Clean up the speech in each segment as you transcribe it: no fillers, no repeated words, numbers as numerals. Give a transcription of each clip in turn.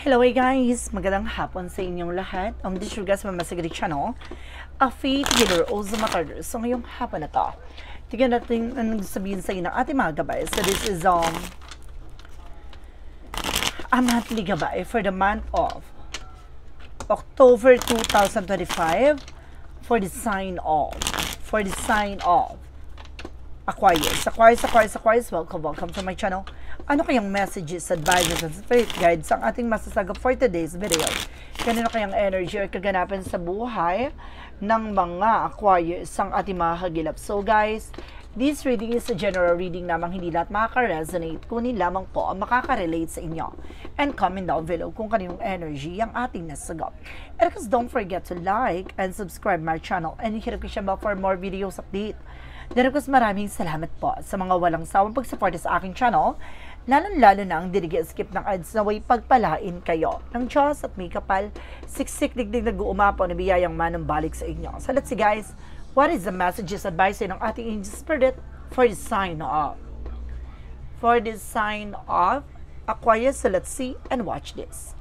Hello guys! Magandang hapon sa inyong lahat. This is guys Mamasagari Channel, a faith healer o Zumatarder. So ngayong hapon na to, tignan natin anong sabihin sa inyo ng ating mga gabay. So this is a monthly gabay for the month of October 2025 for the sign of Aquarius, welcome to my channel. Ano kayang messages, advices, and spirit guides ang ating masasagap for today's video? Kanino kayang energy or kaganapan sa buhay ng mga Aquarius ang ating mga kagilap? So guys, this reading is a general reading namang hindi lahat makaka-resonate, kunin lamang po ang makaka-relate sa inyo. And comment down below kung kaninong energy ang ating nasagap. And because don't forget to like and subscribe my channel and hit the bell for more videos update. Daragos maraming salamat po sa mga walang sawang pagsuporta sa aking channel, lalo na ang skip ng ads na way pagpalain kayo ng Diyos at may kapal, siksik digdig nag-uumapaw na biyayang manumbalik sa inyo. So let's see guys, what is the messages advice ng ating angel spirit for the sign of Aquarius? So let's see and watch this.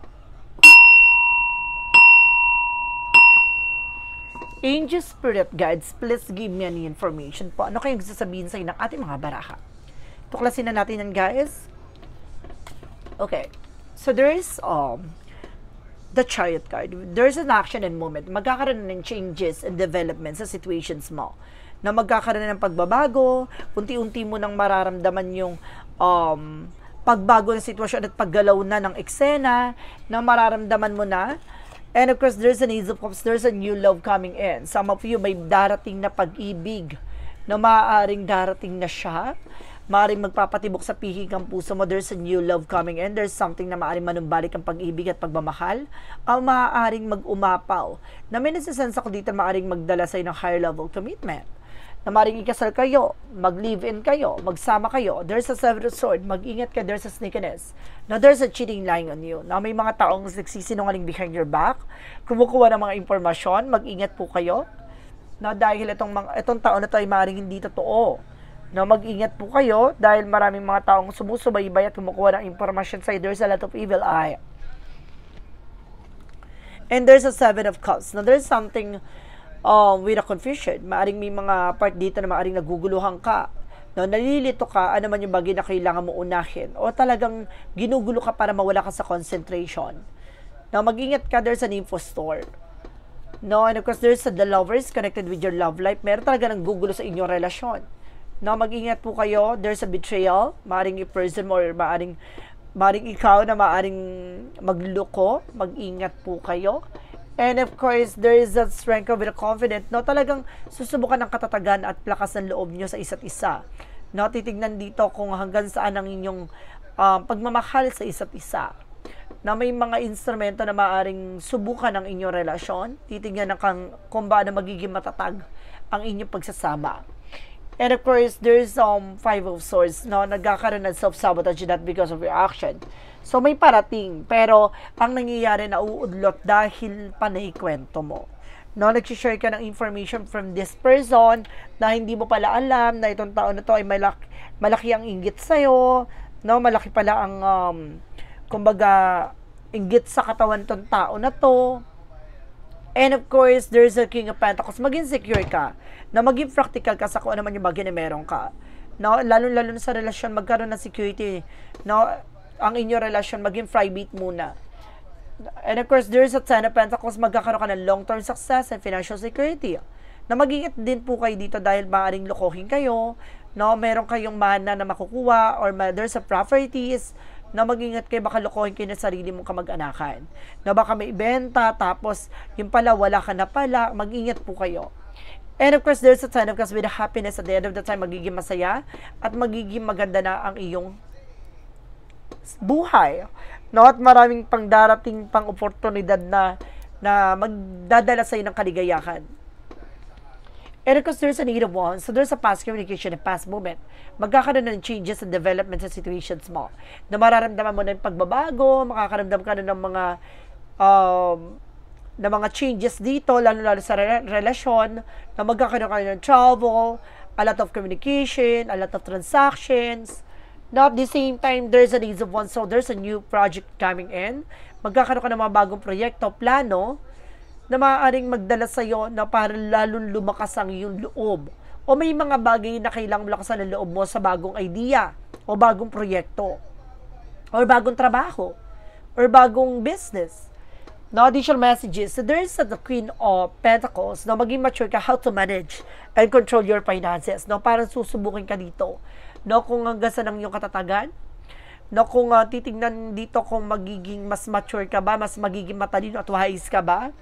Angel Spirit Guides, please give me any information po. Ano kayong sasabihin sa inyo ng ating mga baraha? Tuklasin na natin yan, guys. Okay. So, there is the Chariot card. There's an action and movement. Magkakaroon ng changes and development sa situations mo. Na magkakaroon ng pagbabago, unti-unti mo nang mararamdaman yung pagbago ng sitwasyon at paggalaw na ng eksena, na mararamdaman mo na. And of course, there's an Ace of Cups, there's a new love coming in. Some of you may darating na pag-ibig na maaaring darating na siya. Maaaring magpapatibok sa pihig ang puso mo. There's a new love coming in. There's something na maaaring manumbalik ang pag-ibig at pagmamahal. Ang maaaring mag-umapaw. Na may nasisense ako dito, maaaring magdala sa'yo ng higher level commitment. Na maaaring ikasal kayo, mag-live-in kayo, magsama kayo. There's a Seven of Swords, mag-ingat ka, there's a sneakiness. Now, there's a cheating lying on you. Now, may mga taong nagsisinungaling behind your back, kumukuha ng mga impormasyon, mag-ingat po kayo. Now, dahil itong taon na ito ay maaaring hindi totoo. Now, mag-ingat po kayo dahil maraming mga taong sumusubaybay at kumukuha ng impormasyon sa'yo. There's a lot of evil eye. And there's a Seven of Cups. Now, there's something with a confusion. Maaring may mga part dito na maaring naguguluhan ka. No, nalilito ka, ano man yung bagay na kailangan mo unahin. O talagang ginugulo ka para mawala ka sa concentration. Now, mag-ingat ka, there's an impostor. No, and of course, there's the lovers connected with your love life. Meron talaga nang gugulo sa inyong relasyon. No, mag-ingat po kayo, there's a betrayal. Maaring i-person mo or maaring ikaw na maaring magloko. Mag-ingat po kayo. And of course, there is that strength of the confident. No, talagang susubukan ng katatagan at lakas ng loob nyo sa isa't isa. No, titignan dito kung hanggang saan ang inyong pagmamahal sa isa't isa. Na may mga instrumento na maaring subukan ng inyong relasyon. Titignan kung paano magiging matatag ang inyong pagsasama. And of course, there's Five of Swords. No, nagkakaroon ng self-sabotage not because of your action. So, may parating, pero ang nangyayari na uudlot dahil panay kwento mo. No, nag-share ka ng information from this person na hindi mo pala alam na itong taon na to ay malaki ang inggit sa'yo. No, malaki pala ang, kumbaga, inggit sa katawan itong tao na to. And of course, there's a King of Pentacles. Maging secure ka, na maging practical ka sa kung ano man yung bagay na meron ka. No, lalo sa relasyon, magkaroon ng security. No, ang inyong relasyon, maging private muna. And of course, there's a Ten of Pentacles, magkakaroon ka ng long-term success and financial security. Na mag-ingat din po kayo dito dahil maaaring lokohin kayo, no? Meron kayong mana na makukuha, or there's a properties, na mag-ingat kayo, baka lokohin kayo ng sarili mong kamag-anakan. Na baka may ibenta, tapos yung pala, wala ka na pala, mag-ingat po kayo. And of course, there's a Ten of Cups with a happiness at the end of the time, magiging masaya, at magiging maganda na ang iyong buhay. No, at maraming pang darating pang oportunidad na magdadala sa iyo ng kaligayahan. And of course, there's a Eight of Wands. So, there's a past communication and past movement. Magkakaroon ng changes and development sa situations mo. Na mararamdaman mo na yung pagbabago, makakaramdam ka na ng mga changes dito, lalo sa relasyon, na magkakaroon ka ng travel, a lot of communication, a lot of transactions, Now, at the same time, there's an Ace of Wands, so there's a new project coming in. Magkakaroon ka ng mga bagong proyekto, plano, na maaaring magdala sa'yo na para lalong lumakas ang iyong loob. O may mga bagay na kailangang lakasan ang loob mo sa bagong idea, o bagong proyekto, or bagong trabaho, or bagong business. No additional messages. So there is the Queen of Pentacles. No, maging mature ka how to manage and control your finances. No, parang susubukin ka dito. No, kung hanggang saan ang iyong katatagan. No, kung titingnan dito kung magiging mas mature ka ba, mas magiging matalino at wise ka ba.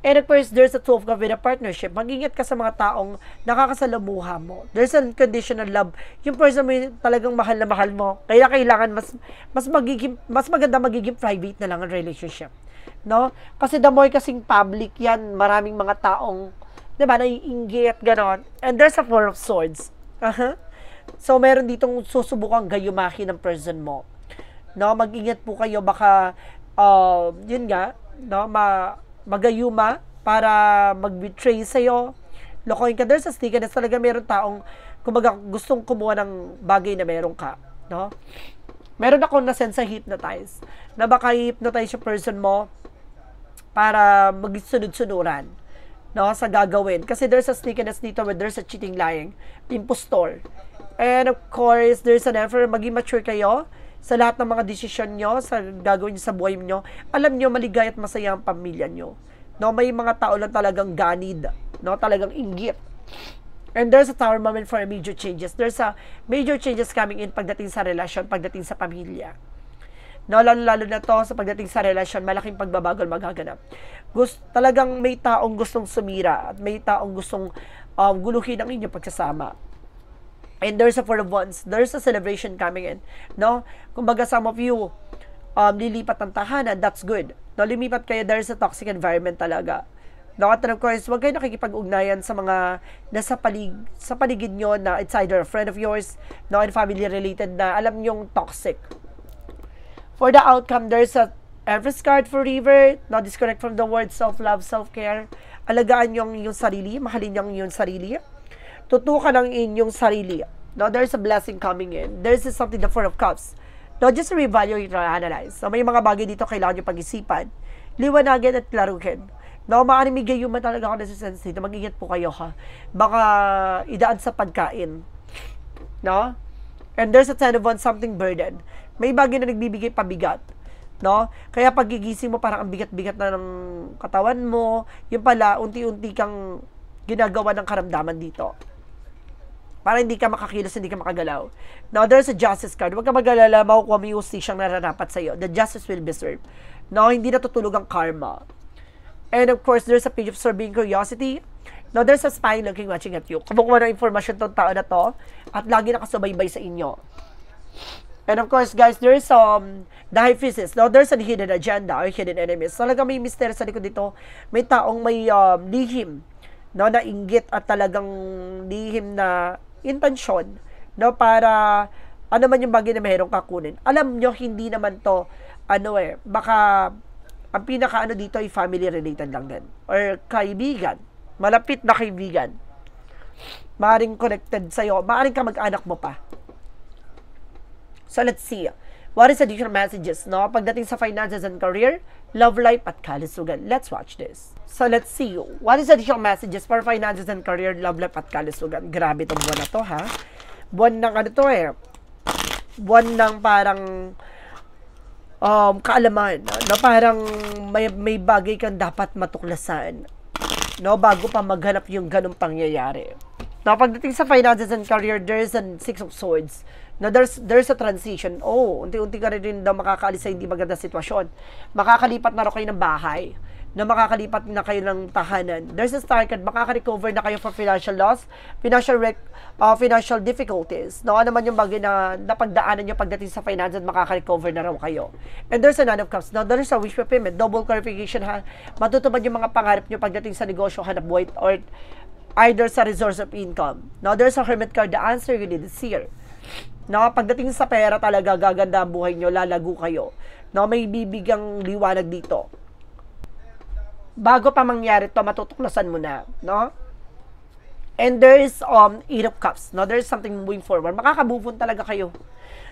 And of course, there's a 2 of Cups with a partnership. Mag-ingat ka sa mga taong nakakasalamuha mo. There's unconditional love. Yung person mo talagang mahal na mahal mo. Kaya kailangan mas maganda magiging private na lang ang relationship. No? Kasi the more kasing public yan, maraming mga taong, di ba, naiinggit, ganon. And there's a 4 of Swords. So, meron ditong susubukang gayumahin ng person mo. No? Mag-ingat po kayo, baka, yun nga, no, magayuma para mag-betray sa'yo. Lokohin ka. There's a sneakiness. Talaga meron taong kumbaga gustong kumuha ng bagay na meron ka. No? Meron akong nasense sa hypnotize na baka hypnotize yung person mo para magsunod-sunuran, no, sa gagawin. Kasi there's a sneakiness dito where there's a cheating, lying, impostor. And of course, there's an effort. Maging mature kayo sa lahat ng mga desisyon nyo, sa gagawin nyo sa buhay nyo. Alam nyo, maligay at masaya ang pamilya nyo. No, may mga tao lang talagang ganid, no, talagang inggit. And there's a tower moment for major changes. There's a major changes coming in pagdating sa relasyon, pagdating sa pamilya. No, lalo na to sa pagdating sa relasyon, malaking pagbabago magaganap. Talagang may taong gustong sumira at may taong gustong guluhin ang inyong pagsasama. And there's a 4 of Wands. There's a celebration coming in. No? Kumbaga, some of you, lilipat ng tahanan, that's good. No, lumipat kayo, there's a toxic environment talaga. No, at of course, huwag kayo nakikipag-ugnayan sa mga nasa sa paligid nyo na it's either a friend of yours, no, and family related na alam nyong toxic. For the outcome, there's a Empress card for River. No, disconnect from the word self-love, self-care. Alagaan yung sarili, mahalin yung sarili. Tutukan ang inyong sarili. No, there's a blessing coming in. There's something, the 4 of Cups. No, just reevaluate or analyze. So, may mga bagay dito kailangan nyo pag-isipan. Liwanagin at klaruhin. No, maaaring may gayuma talaga ako na sense dito. Mag-ingat po kayo, ha. Baka idaan sa pagkain. No? And there's a 10 of Wands, something burden. May bagay na nagbibigay pabigat. No? Kaya pagigising mo, parang ang bigat-bigat na ng katawan mo. Yung pala, unti-unti kang ginagawa ng karamdaman dito. Para hindi ka makakilos, hindi ka makagalaw. Now, there's a justice card. Huwag ka mag-alala, makukuha mo yung justisyang nararapat sa'yo. The justice will be served. No, hindi natutulog ang karma. And of course, there's a page of serving curiosity. Now, there's a spy looking, watching at you. Kumukuha ng informasyon tong tao na to at lagi nakasubaybay sa inyo. And of course, guys, there's the High Priestess. Now, there's a hidden agenda or hidden enemies. Talaga may mystery sa likod dito. May taong may lihim, no, na inggit at talagang lihim na intensyon, no, para ano man yung bagay na mayroong kakunin. Alam nyo, hindi naman to, baka ang pinaka dito ay family related lang din. Or kaibigan. Malapit na kaibigan. Maaring connected sa'yo. Maaring ka mag-anak mo pa. So, let's see. What is additional messages, no? Pagdating sa finances and career, love life at kalusugan. Let's watch this. So, let's see. What is additional messages for finances and career, love life at kalusugan? Grabe itong buwan na to, ha? Buwan ng buwan ng parang kaalaman, no? Parang may bagay kang dapat matuklasan, no? Bago pa maghanap yung ganong pangyayari. Now, pagdating sa finances and career, there's a 6 of Swords. Now, there's a transition. Oh, unti-unti ka rin daw makakaalis sa hindi maganda sitwasyon. Makakalipat na rin kayo ng bahay. Na makakalipat na kayo ng tahanan. There's a star card. Makaka-recover na kayo for financial loss, financial difficulties. No, ano man yung bagay na napagdaanan nyo pagdating sa finances, makaka-recover na raw kayo. And there's a 9 of Cups. Now, there's a wish fulfillment. Double clarification, ha. Matutupad yung mga pangarap nyo pagdating sa negosyo, hanap buhay, or either sa resource of income. Now, there's a Hermit card. The answer you need is here. No, pagdating sa pera talaga, gaganda ang buhay nyo, lalago kayo. No, may bibigang liwanag dito. Bago pa mangyari to, matutuklasan mo na, no? And there is 8 of Cups. No, there is something moving forward. Makaka-move on talaga kayo.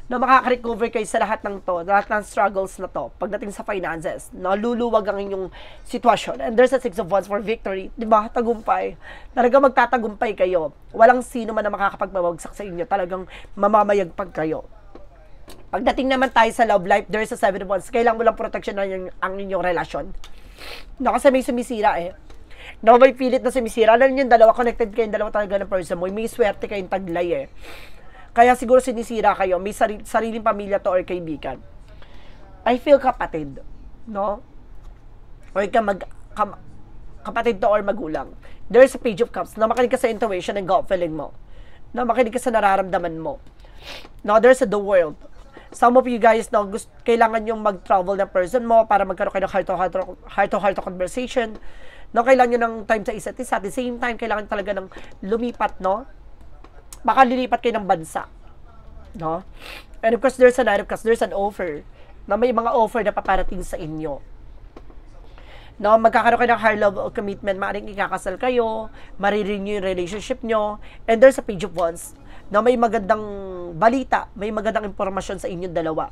na makaka-recover kayo sa lahat ng to, lahat ng struggles na to, pagdating sa finances, luluwag ang inyong sitwasyon. And there's a 6 of Wands for victory, di ba? Tagumpay. Talagang magtatagumpay kayo. Walang sino man na makakapagmawagsak sa inyo. Talagang mamamayagpag kayo. Pagdating naman tayo sa love life, there's a 7 of Wands. Kailangan mo lang protection na ang inyong relasyon. No, kasi may sumisira eh. No, may pilit na sumisira. Alam niyo, dalawa connected kayo, dalawa talaga ng person mo. May swerte kayong taglay eh. Kaya siguro sinisira kayo, may sariling pamilya to or kaibigan. I feel kapatid, no? Or kapatid to or magulang. There's a Page of Cups, na makinig ka sa intuition and gut feeling mo. Na makinig ka sa nararamdaman mo. No, there's the world. Some of you guys, no, kailangan yung mag-travel na person mo para magkaroon kayo ng heart-to-heart conversation. No, kailangan nyo ng time sa isa't isa. At the same time, kailangan talaga ng lumipat, no? Baka lilipat kayo ng bansa. No? And of course, there's a Knight of Cups, there's an offer. Na may mga offer na paparating sa inyo. No, magkakaroon kayo ng higher level of commitment, maaaring ikakasal kayo, marirenew yung relationship nyo, and there's a Page of Wands. No, may magandang balita, may magandang impormasyon sa inyong dalawa.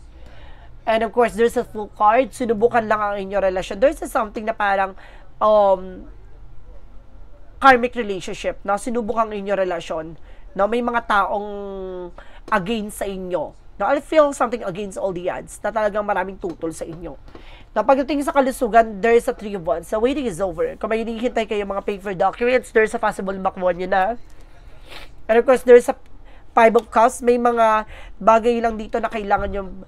And of course, there's a Full card, sinubukan lang ang inyong relasyon. There's a something na parang karmic relationship, no? Sinubukan ang inyong relasyon. No, may mga taong against sa inyo. No, I feel something against all the odds na talagang maraming tutol sa inyo. Na pagdating sa kalusugan, there is a 3 of Wands. The waiting is over. Kung may hinihintay kayo mga paper documents, there's a possible makuha nyo na. And of course, there's a 5 of Cups. May mga bagay lang dito na kailangan nyo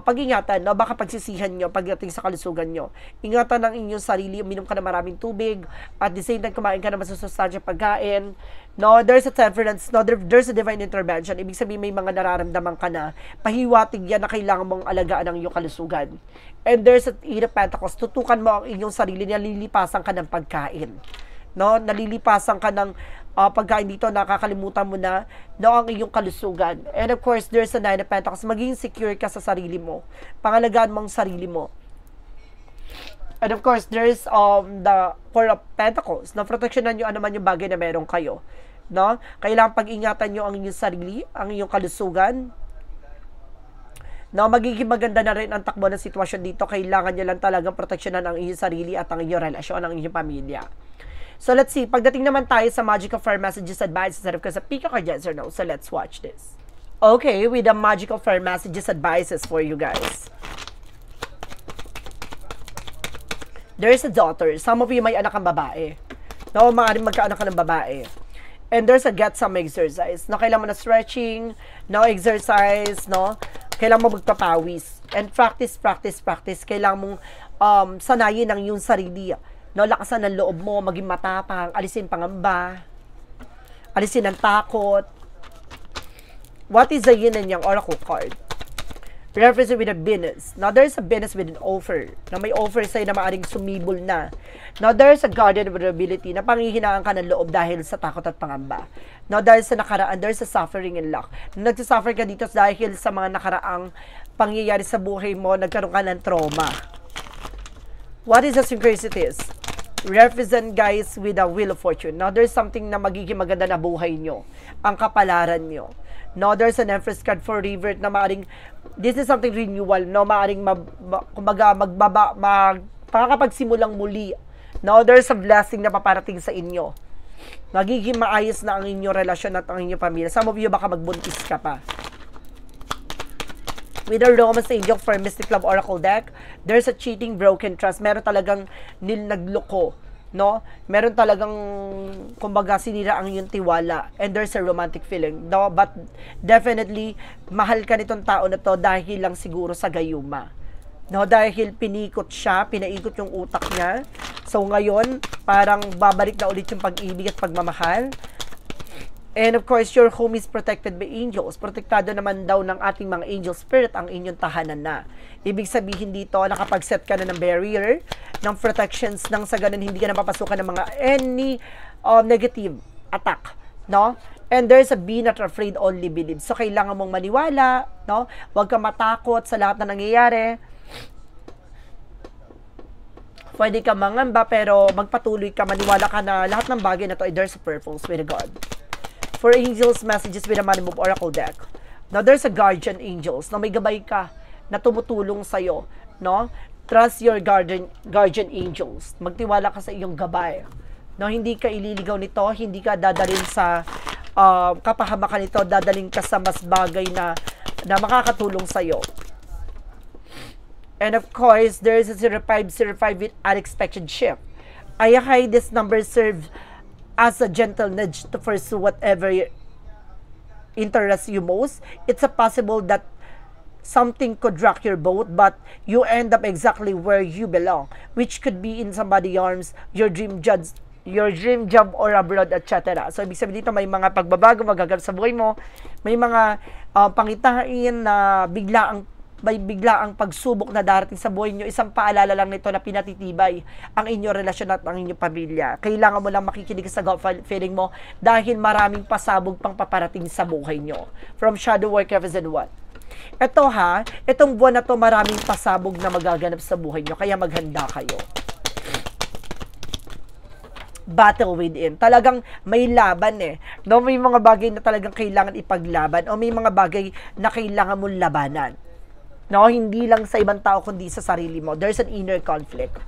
pag-ingatan, no? Baka pagsisihan nyo pagdating sa kalusugan nyo. Ingatan ng inyong sarili, uminom ka na maraming tubig, at the same time, kumain ka na masusustansyang pagkain. No, there's a temperance, no, there's a divine intervention. Ibig sabihin, may mga nararamdaman ka na, pahiwatig yan na kailangan mong alagaan ang iyong kalusugan. And there's a 8 of Pentacles. Tutukan mo ang inyong sarili, nalilipasan ka ng pagkain. No, nalilipasan ka ng pagkain dito, nakakalimutan mo na, no, ang iyong kalusugan. And of course, there's a 9 of Pentacles. Maging secure ka sa sarili mo. Pangalagaan mo ang sarili mo. And of course, there's the 4 of Pentacles. Na proteksyonan nyo ano man yung bagay na meron kayo. No? Kailangan pag-ingatan nyo ang inyong sarili, ang inyong kalusugan. No, magiging maganda na rin ang takbo ng sitwasyon dito. Kailangan nyo lang talagang proteksyonan ang inyong sarili at ang inyong relasyon, ang inyong pamilya. So let's see, pagdating naman tayo sa Magical Fire Messages Advices, sarap ka sa pick or yes or no. So let's watch this. Okay, with the Magical Fire Messages Advices for you guys. There is a daughter. Some of you may anak ang babae. No, maaaring magkaanak ka ng babae. And there's a get some exercise. No, kailangan mo na stretching, no exercise, no. Kailangan mo magpapawis. And practice. Kailangan mong sanayin ang iyong sarili. No, lakasan ng loob mo, maging matapang, alisin pangamba, alisin ang takot. What is the yin and yang oracle card? Reference with a Venus. Now, there's a Venus with an offer. Na may offer sa'yo na maaring sumibol na. Now, there's a guardian with ability na panghihinaan ka ng loob dahil sa takot at pangamba. Now, dahil sa nakaraan, there's a suffering and luck. Na nagsasuffer ka dito dahil sa mga nakaraang pangyayari sa buhay mo, nagkaroon ka ng trauma. What is the synchronicities? Represent guys with a wheel of fortune. Now, there's something na magiging maganda na buhay nyo. Ang kapalaran nyo. Now, there's an Empress card for revert na maaring, this is something renewal, no? Maaring, kumbaga, makakapagsimulang muli. Now, there's a blessing na paparating sa inyo. Magiging maayos na ang inyong relasyon at ang inyong pamilya. Some of you baka magbuntis ka pa. With the Romance Angel for Mystic Love Oracle deck, there's a cheating, broken trust. Meron talagang nagloko, no? Meron talagang, kumbaga, sinira ang iyong tiwala. And there's a romantic feeling, no? But definitely, mahal ka nitong tao na to dahil lang siguro sa gayuma. No? Dahil pinikot siya, pinaikot yung utak niya. So ngayon, parang babalik na ulit yung pag-ibig at pagmamahal. And of course, your home is protected by angels. Protektado naman daw ng ating mga angel spirit ang inyong tahanan na. Ibig sabihin dito, nakapag-set ka na ng barrier, ng protections, nang sa ganun hindi ka napapasukan ng mga any negative attack, no? And there's a be not afraid, only believe. So, kailangan mong maniwala, no? Huwag kang matakot sa lahat na nangyayari. Pwede ka mangamba, pero magpatuloy ka, maniwala ka na lahat ng bagay na to ay there's a purpose with God. For angels messages with a Money Move Oracle deck. Now, there's a guardian angels na may gabay ka na tumutulong sa'yo, no? Trust your guardian angels. Magtiwala ka sa iyong gabay. No, hindi ka ililigaw nito, hindi ka dadalhin sa kapahamakan nito, dadalhin ka sa mas bagay na makakatulong sa'yo. And of course, there is a 0505 with unexpected shift. Ayahay, this number serves as a gentle nudge to pursue whatever interests you most. It's a possible that something could rock your boat, but you end up exactly where you belong, which could be in somebody's arms, your dream job or abroad, etc. So, ibig sabihin dito, may mga pagbabago magaganap sa buhay mo, may mga pangitain na may biglaang pagsubok na darating sa buhay nyo. Isang paalala lang nito na pinatitibay ang inyong relasyon at ang inyong pamilya. Kailangan mo lang makikinig sa gut feeling mo dahil maraming pasabog pang paparating sa buhay nyo. From Shadow Work Represent What? Ito itong buwan na to maraming pasabog na magaganap sa buhay nyo, kaya maghanda kayo. Battle within. Talagang may laban No, may mga bagay na talagang kailangan ipaglaban o may mga bagay na kailangan mong labanan. No, hindi lang sa ibang tao kundi sa sarili mo. There's an inner conflict.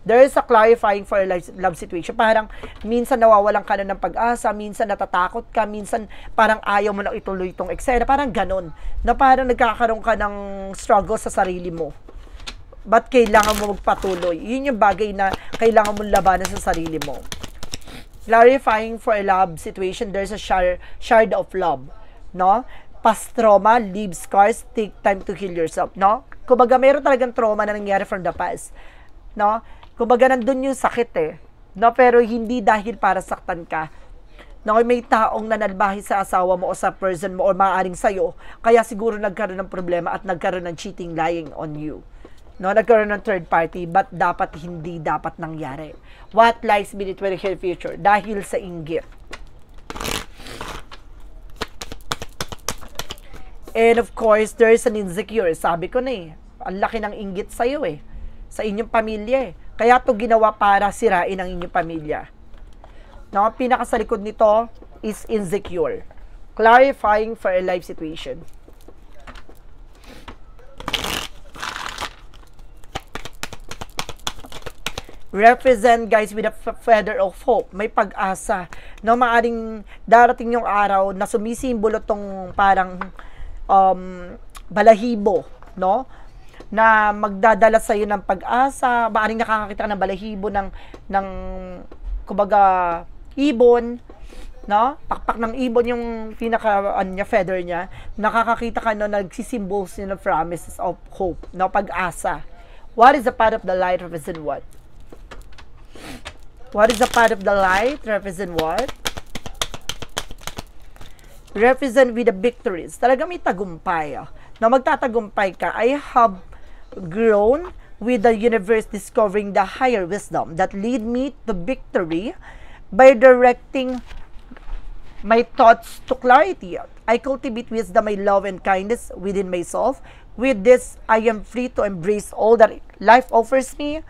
There is a clarifying for a love situation. Parang minsan nawawalan ka na ng pag-asa, minsan natatakot ka, minsan parang ayaw mo na ituloy itong eksena. Parang ganon. Na parang nagkakaroon ka ng struggle sa sarili mo. But kailangan mo magpatuloy. Yun yung bagay na kailangan mong labanan sa sarili mo. Clarifying for a love situation, there's a shard of love. No? Past trauma, leave scars, take time to heal yourself. No? Kumbaga, meron talagang trauma na nangyari from the past. No? Kumbaga, nandun yung sakit No? Pero hindi dahil para saktan ka. No? May taong nanalbahi sa asawa mo o sa person mo o maaaring sa'yo. Kaya siguro nagkaroon ng problema at nagkaroon ng cheating, lying on you. No, nagkaroon ng third party, but hindi dapat nangyari. What lies beneath the future? Dahil sa inggit. And of course, there is an insecure. Sabi ko na ang laki ng inggit sa'yo sa inyong pamilya Kaya to ginawa para sirain ang inyong pamilya. No, pinaka sa likod nito is insecure. Clarifying for a life situation. Represent, guys, with a feather of hope. May pag-asa. No, maaring darating yung araw na sumisimbolo tong parang balahibo, no? Na magdadala sa iyo ng pag-asa. Maaring nakakakita ka ng balahibo ng kumbaga ibon, no? Pakpak ng ibon yung pinaka feather niya. Nakakakita ka no, nagsisimbos ng promises of hope, no? Pag-asa. What is the path of the light represent what? What is the path of the light represent what? Represent with the victories. Talaga may tagumpay. Na magtatagumpay ka. I have grown with the universe discovering the higher wisdom that lead me to victory by directing my thoughts to clarity. I cultivate wisdom, my love, and kindness within myself. With this, I am free to embrace all that life offers me,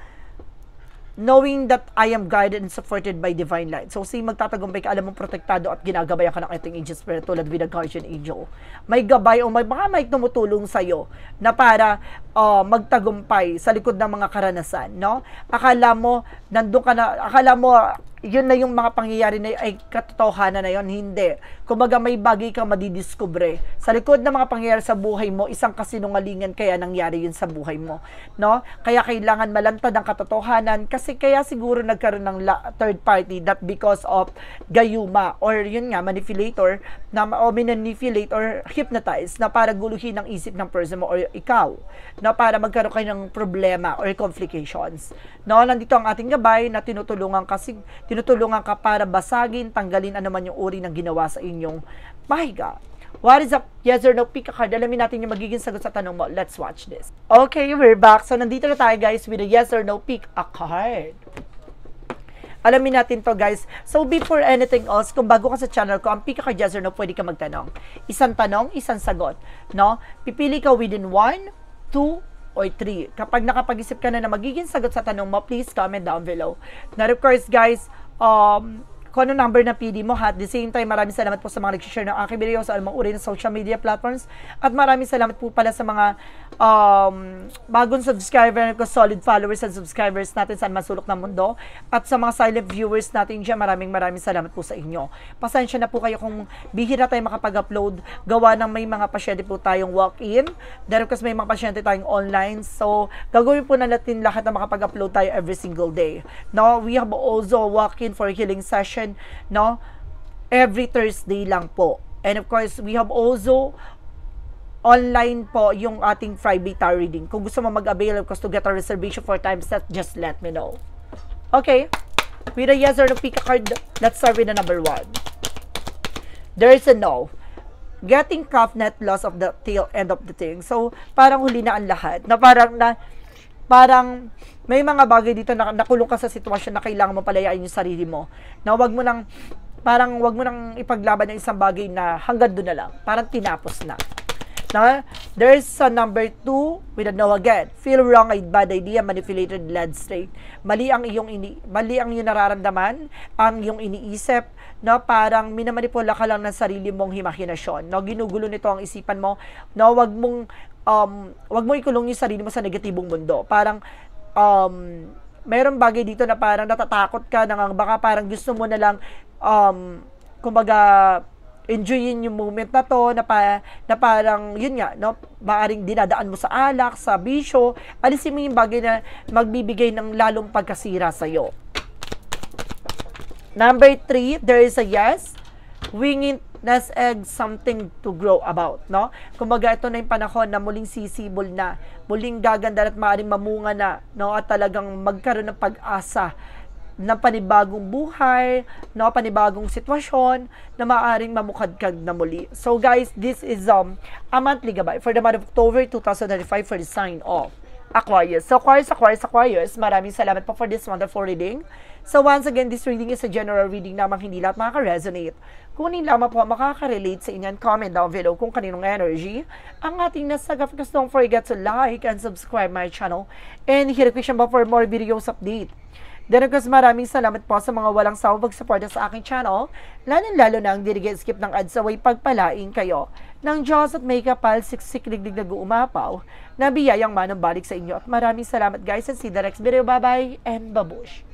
knowing that I am guided and supported by divine light. So, magtatagumpay ka, alam mong protektado at ginagabayan ka ng ating angel spirit tulad with a guardian angel. May gabay o may tumutulong sa'yo na para magtagumpay sa likod ng mga karanasan, no? Akala mo, nandun ka na, akala mo, yun na yung mga pangyayari na ay katotohanan na yun. Hindi. Kumbaga may bagay kang madidiskubre. Sa likod ng mga pangyayari sa buhay mo, isang kasinungalingan kaya nangyari yun sa buhay mo. No? Kaya kailangan malantad ang katotohanan kasi kaya siguro nagkaroon ng third party that because of gayuma or yun nga, manipulator o manipulate or hypnotize na para guluhin ang isip ng person mo or ikaw. No? Para magkaroon kayo ng problema or complications. No? Nandito ang ating gabay na tinutulungan ka para basagin, tanggalin ano man yung uri ng ginawa sa inyong mahiga. What is up? Yes or no? Pick a card. Alamin natin yung magiging sagot sa tanong mo. Let's watch this. Okay, we're back. So, nandito na tayo, guys, with a yes or no, pick a card. Alamin natin to, guys. So, before anything else, kung bago ka sa channel ko, ang pick a card, yes or no, pwede ka magtanong. Isang tanong, isang sagot. No? Pipili ka within 1, 2, or 3. Kapag nakapag-isip ka na magiging sagot sa tanong mo, please comment down below. Now, of course, guys, kung ano number na PD mo ha. At the same time, maraming salamat po sa mga nag-share ng aking video sa anumang uri ng social media platforms. At maraming salamat po pala sa mga bagong subscriber ko, solid followers and subscribers natin sa masulok ng mundo. At sa mga silent viewers natin dyan, maraming salamat po sa inyo. Pasensya na po kayo kung bihira tayo makapag-upload. Gawa ng may mga pasyente po tayong walk-in. Dahil kasi may mga pasyente tayong online. So, gagawin po na natin lahat na makapag-upload tayo every single day. No, we have also walk-in for healing session, no, every Thursday lang po. And of course, we have also online po yung ating Friday tarot reading. Kung gusto mo mag-avail, of course, to get a reservation for time set, just let me know. Okay, with a yes or no pick a card, let's start with the number 1. There is a no. Getting calf net loss of the tail end of the thing. So, parang huli na ang lahat. Na parang may mga bagay dito na nakulong ka sa sitwasyon na kailangan mo palayain yung sarili mo. Na wag mo nang ipaglaban ng isang bagay na hanggang doon na lang. Parang tinapos na. Now, there's a number 2 with a no again. Feel wrong, a bad idea, manipulated, led straight. Mali ang iyong nararamdaman, ang iyong iniisip, no, parang minamanipula ka lang ng sarili mong imahinasyon. No, ginugulo nito ang isipan mo. No, wag mo ikulong yung sarili mo sa negatibong mundo. Parang mayroong bagay dito na parang natatakot ka, baka parang gusto mo na lang kumbaga enjoyin yung moment na to, na parang, yun nga, no, maaring dinadaan mo sa alak, sa bisyo, alisin mo yung bagay na magbibigay ng lalong pagkasira sa'yo. Number 3, there is a yes, winging nest egg, something to grow about, no? Kumbaga, ito na yung panahon na muling sisibol na, muling gaganda at maaring mamunga na, no, at talagang magkaroon ng pag-asa na panibagong buhay, no, panibagong sitwasyon na maaaring mamukadkad na muli. So guys, this is a monthly gabay for the month of October 2025 for the sign of Aquarius. So Aquarius, maraming salamat po for this wonderful reading. So once again, this reading is a general reading namang hindi lahat makaka-resonate. Kunin lamang po makaka-relate sa inyo, comment down below kung kaninong energy ang ating nasagap. Don't forget to like and subscribe my channel and hit the question bell for more videos update. Then of course, maraming salamat po sa mga walang sawang pagsuporta sa aking channel, lalo na ang skip ng ads away pagpalain kayo ng Diyos at may kapal siksik liglig na guumapaw na biyayang manong balik sa inyo. At maraming salamat guys, and see the next video. Bye bye and babush!